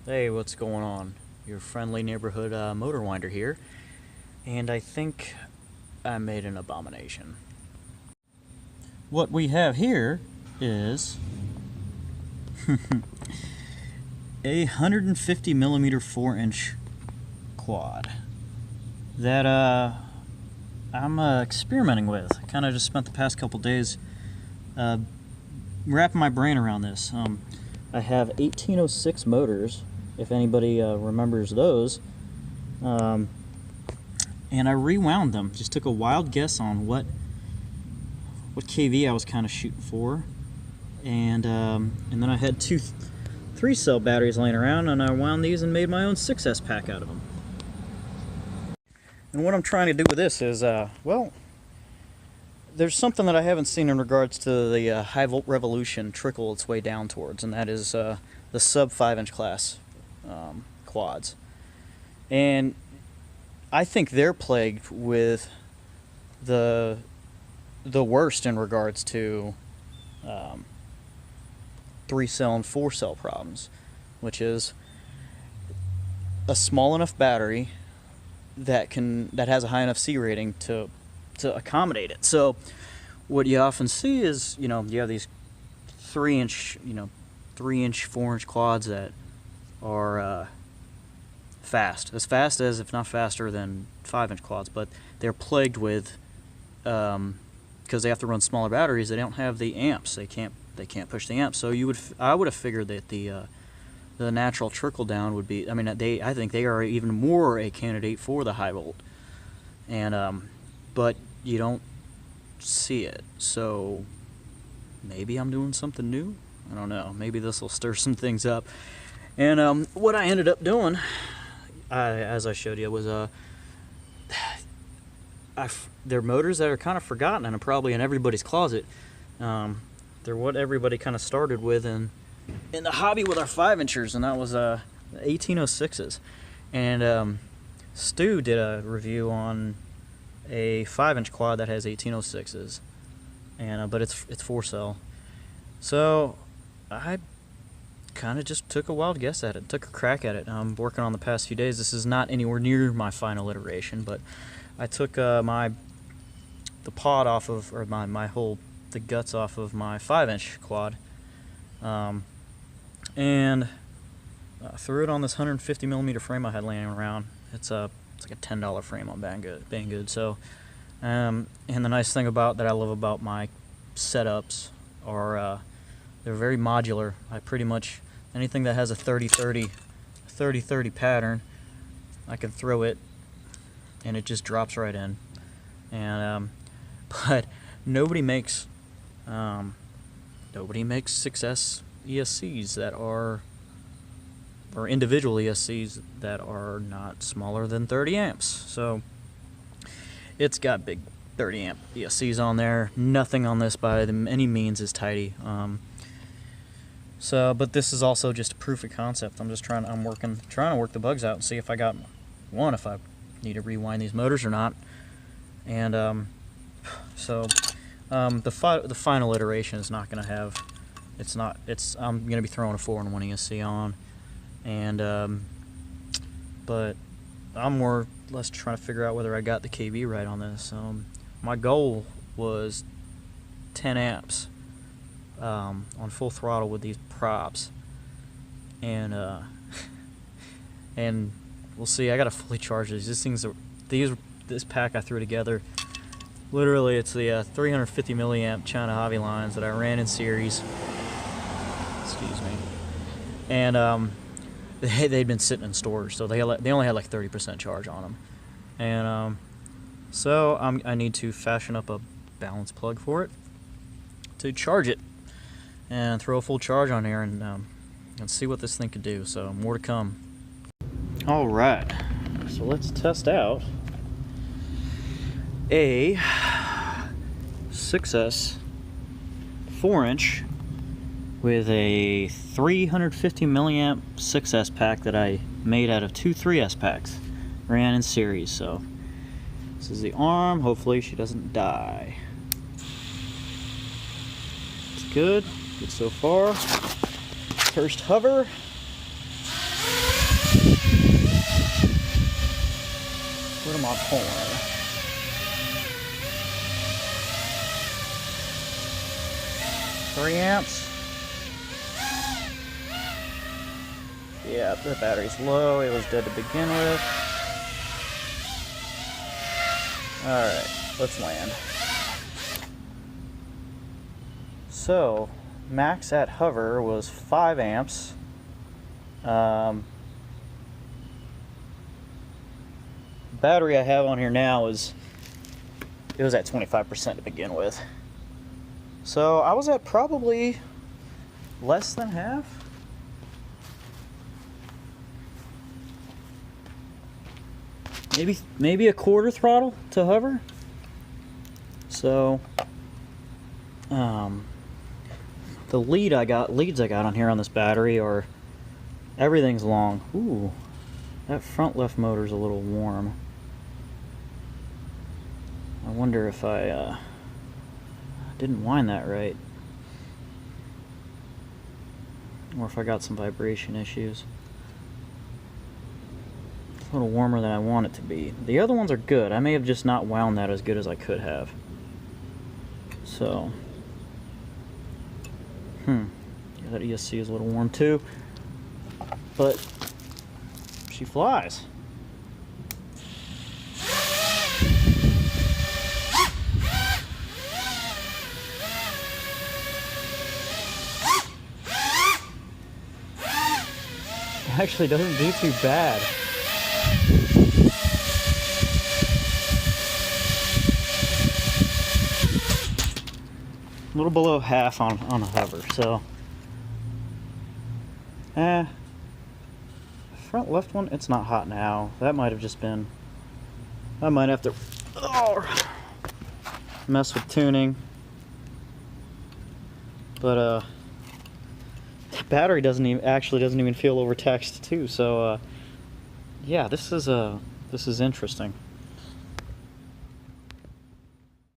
Hey, what's going on? Your friendly neighborhood motor winder here, and I think I made an abomination. What we have here is a 150 millimeter 4-inch quad that I'm experimenting with. I kind of just spent the past couple days wrapping my brain around this. I have 1806 motors, if anybody remembers those, and I rewound them. Just took a wild guess on what kV I was kind of shooting for, and then I had two 3-cell batteries laying around, and I wound these and made my own 6S pack out of them. And what I'm trying to do with this is, well, there's something that I haven't seen in regards to the high volt revolution trickle its way down towards, and that is the sub 5-inch class quads. And I think they're plagued with the worst in regards to 3-cell and 4-cell problems, which is a small enough battery that has a high enough C rating to accommodate it. So what you often see is, you have these 3-inch, 4-inch quads that are fast as, if not faster than 5-inch quads, but they're plagued with, because they have to run smaller batteries, they don't have the amps. They can't push the amps. So I would have figured that the natural trickle down would be, I think they are even more a candidate for the high volt, and but you don't see it. So maybe I'm doing something new. I don't know. Maybe this will stir some things up. And what I ended up doing, as I showed you, was they're motors that are kind of forgotten and are probably in everybody's closet. They're what everybody kind of started with in the hobby with our 5-inchers, and that was 1806s. And Stu did a review on a 5-inch quad that has 1806s, and but it's 4-cell. So I kind of just took a wild guess at it, took a crack at it. I'm working on the past few days. This is not anywhere near my final iteration, but I took the pod off of, or the guts off of my 5-inch quad, and threw it on this 150 millimeter frame I had laying around. It's like a $10 frame on Banggood. So, and the nice thing that I love about my setups are they're very modular. I pretty much, anything that has a 30-30 pattern, I can throw it and it just drops right in. And but nobody makes 6S ESCs that are, or individual ESCs that are not smaller than 30 amps. So it's got big 30 amp ESCs on there. Nothing on this by any means is tidy. But this is also just a proof of concept. I'm trying to work the bugs out and see if I got one, if I need to rewind these motors or not. And the final iteration is not going to have, I'm going to be throwing a 4-in-1 ESC on, and but I'm more or less trying to figure out whether I got the kV right on this. My goal was 10 amps on full throttle with these props, and and we'll see. I got to fully charge these. This pack I threw together, literally it's the 350 milliamp China Hobby lines that I ran in series. Excuse me. And they'd been sitting in storage, so they only had like 30% charge on them. And so I need to fashion up a balance plug for it to charge it and throw a full charge on here, and see what this thing could do. So more to come. All right, so let's test out a 6S 4-inch with a 350 milliamp 6S pack that I made out of two 3S packs, ran in series. So this is the arm. Hopefully she doesn't die. It's good so far. First hover. my point. Three amps. Yeah, the battery's low. It was dead to begin with. Alright, let's land. So, max at hover was 5 amps. Battery I have on here now it was at 25% to begin with. So I was at probably less than half. Maybe a quarter throttle to hover. So the leads I got on here on this battery are, everything's long. Ooh, that front left motor's a little warm. I wonder if I didn't wind that right, or if I got some vibration issues. It's a little warmer than I want it to be. The other ones are good. I may have just not wound that as good as I could have. So, yeah, that ESC is a little warm too, but she flies. Actually doesn't do too bad. A little below half on a hover, so front left one, it's not hot now. That might have just been, I might have to mess with tuning, but the battery doesn't even feel overtaxed too. So yeah, this is interesting.